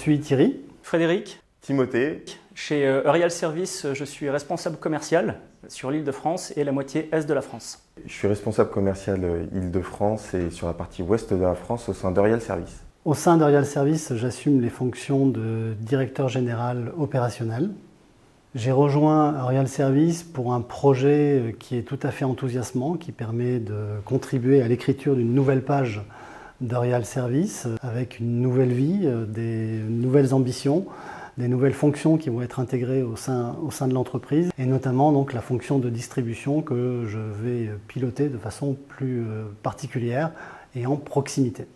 suis Thierry. Frédéric. Timothée. Chez Eurial Service, je suis responsable commercial sur l'Île-de-France et la moitié est de la France. Je suis responsable commercial Île-de-France et sur la partie ouest de la France au sein d'Eurial Service. Au sein d'Eurial Service, j'assume les fonctions de directeur général opérationnel. J'ai rejoint Eurial Service pour un projet qui est tout à fait enthousiasmant, qui permet de contribuer à l'écriture d'une nouvelle page d'Eurial Service avec une nouvelle vie, des nouvelles ambitions, des nouvelles fonctions qui vont être intégrées au sein de l'entreprise et notamment donc la fonction de distribution que je vais piloter de façon plus particulière et en proximité.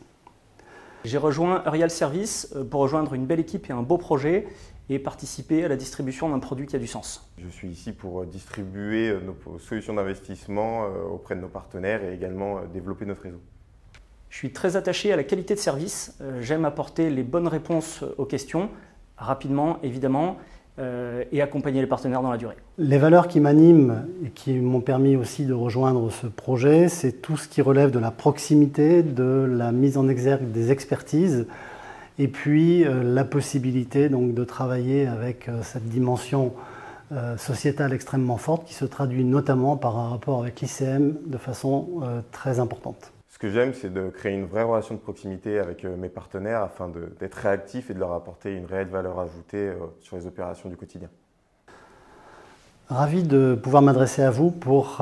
J'ai rejoint Eurial Service pour rejoindre une belle équipe et un beau projet et participer à la distribution d'un produit qui a du sens. Je suis ici pour distribuer nos solutions d'investissement auprès de nos partenaires et également développer notre réseau. Je suis très attaché à la qualité de service. J'aime apporter les bonnes réponses aux questions, rapidement évidemment, et accompagner les partenaires dans la durée. Les valeurs qui m'animent et qui m'ont permis aussi de rejoindre ce projet, c'est tout ce qui relève de la proximité, de la mise en exergue des expertises, et puis la possibilité donc, de travailler avec cette dimension sociétale extrêmement forte qui se traduit notamment par un rapport avec l'ICM de façon très importante. Ce que j'aime, c'est de créer une vraie relation de proximité avec mes partenaires afin d'être réactif et de leur apporter une réelle valeur ajoutée sur les opérations du quotidien. Ravi de pouvoir m'adresser à vous pour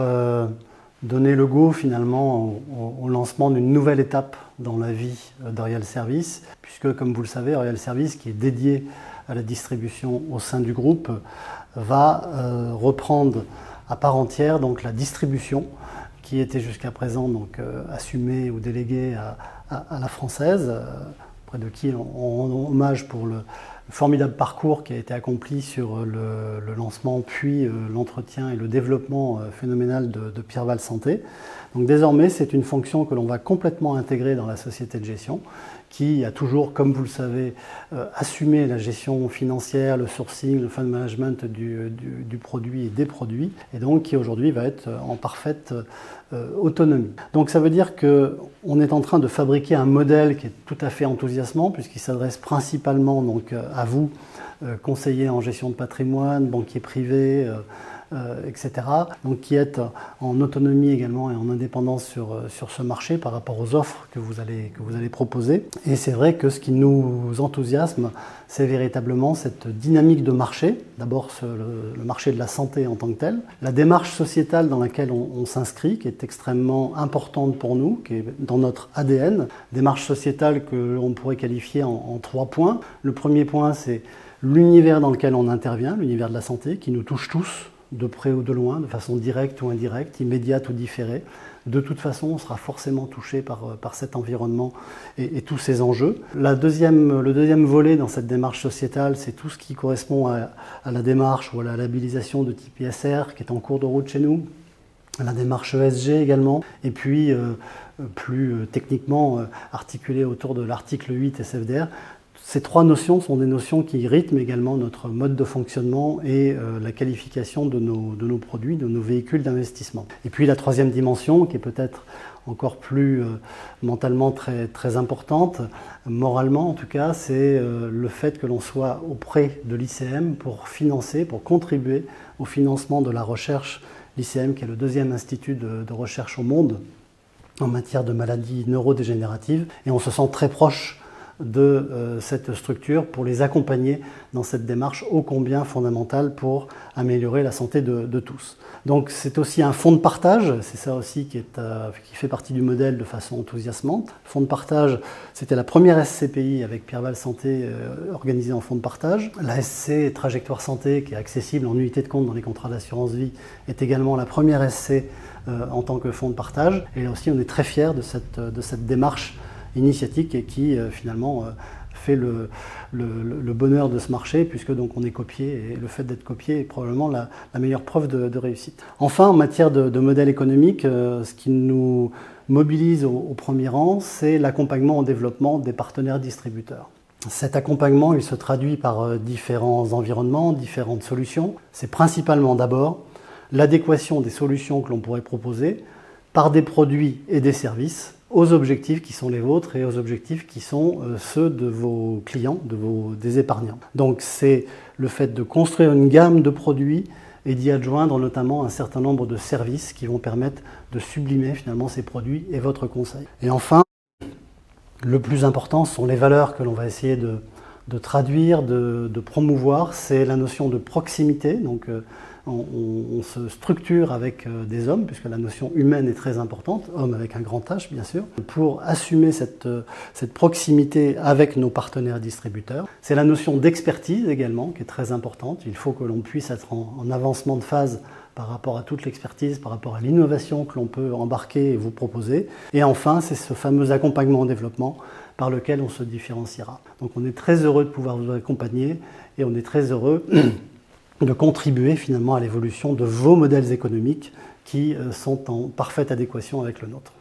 donner le go finalement au lancement d'une nouvelle étape dans la vie d'Eurial Service, puisque comme vous le savez, Eurial Service, qui est dédié à la distribution au sein du groupe, va reprendre à part entière donc, la distribution qui était jusqu'à présent donc, assumée ou déléguée à la française, auprès de qui on rend hommage pour le formidable parcours qui a été accompli sur le lancement, puis l'entretien et le développement phénoménal de Pierval Santé. Donc désormais, c'est une fonction que l'on va complètement intégrer dans la société de gestion, qui a toujours, comme vous le savez, assumé la gestion financière, le sourcing, le fund management du produit et des produits, et donc qui aujourd'hui va être en parfaite autonomie. Donc ça veut dire qu'on est en train de fabriquer un modèle qui est tout à fait enthousiasmant, puisqu'il s'adresse principalement donc, à vous, conseillers en gestion de patrimoine, banquiers privés, etc. Donc qui êtes en autonomie également et en indépendance sur ce marché par rapport aux offres que vous allez proposer. Et c'est vrai que ce qui nous enthousiasme, c'est véritablement cette dynamique de marché. D'abord le marché de la santé en tant que tel, la démarche sociétale dans laquelle on s'inscrit, qui est extrêmement importante pour nous, qui est dans notre ADN. Démarche sociétale que l'on pourrait qualifier en 3 points. Le premier point, c'est l'univers dans lequel on intervient, l'univers de la santé, qui nous touche tous, de près ou de loin, de façon directe ou indirecte, immédiate ou différée. De toute façon, on sera forcément touché par cet environnement et tous ces enjeux. Le deuxième volet dans cette démarche sociétale, c'est tout ce qui correspond à la démarche ou à la labellisation de type ISR qui est en cours de route chez nous, la démarche ESG également, et puis plus techniquement articulée autour de l'article 8 SFDR. Ces 3 notions sont des notions qui rythment également notre mode de fonctionnement et la qualification de nos produits, de nos véhicules d'investissement. Et puis la 3e dimension, qui est peut-être encore plus mentalement très importante, moralement en tout cas, c'est le fait que l'on soit auprès de l'ICM pour contribuer au financement de la recherche. L'ICM qui est le 2e institut de recherche au monde en matière de maladies neurodégénératives. Et on se sent très proche de cette structure pour les accompagner dans cette démarche ô combien fondamentale pour améliorer la santé de tous. Donc c'est aussi un fonds de partage, c'est ça aussi qui fait partie du modèle de façon enthousiasmante. Fonds de partage, c'était la première SCPI avec Pierval Santé organisée en fonds de partage. La SC Trajectoire Santé, qui est accessible en unité de compte dans les contrats d'assurance vie, est également la première SC en tant que fonds de partage. Et là aussi, on est très fiers de cette démarche initiatique et qui finalement fait le bonheur de ce marché puisque donc on est copié et le fait d'être copié est probablement la meilleure preuve de réussite. Enfin, en matière de modèle économique, ce qui nous mobilise au premier rang, c'est l'accompagnement au développement des partenaires distributeurs. Cet accompagnement, il se traduit par différents environnements, différentes solutions. C'est principalement d'abord l'adéquation des solutions que l'on pourrait proposer par des produits et des services aux objectifs qui sont les vôtres et aux objectifs qui sont ceux de vos clients, des épargnants. Donc c'est le fait de construire une gamme de produits et d'y adjoindre notamment un certain nombre de services qui vont permettre de sublimer finalement ces produits et votre conseil. Et enfin, le plus important sont les valeurs que l'on va essayer de traduire, de promouvoir. C'est la notion de proximité. Donc, on se structure avec des hommes, puisque la notion humaine est très importante, hommes avec un grand H bien sûr, pour assumer cette proximité avec nos partenaires distributeurs. C'est la notion d'expertise également qui est très importante. Il faut que l'on puisse être en avancement de phase par rapport à toute l'expertise, par rapport à l'innovation que l'on peut embarquer et vous proposer. Et enfin, c'est ce fameux accompagnement au développement par lequel on se différenciera. Donc on est très heureux de pouvoir vous accompagner et on est très heureux de contribuer finalement à l'évolution de vos modèles économiques qui sont en parfaite adéquation avec le nôtre.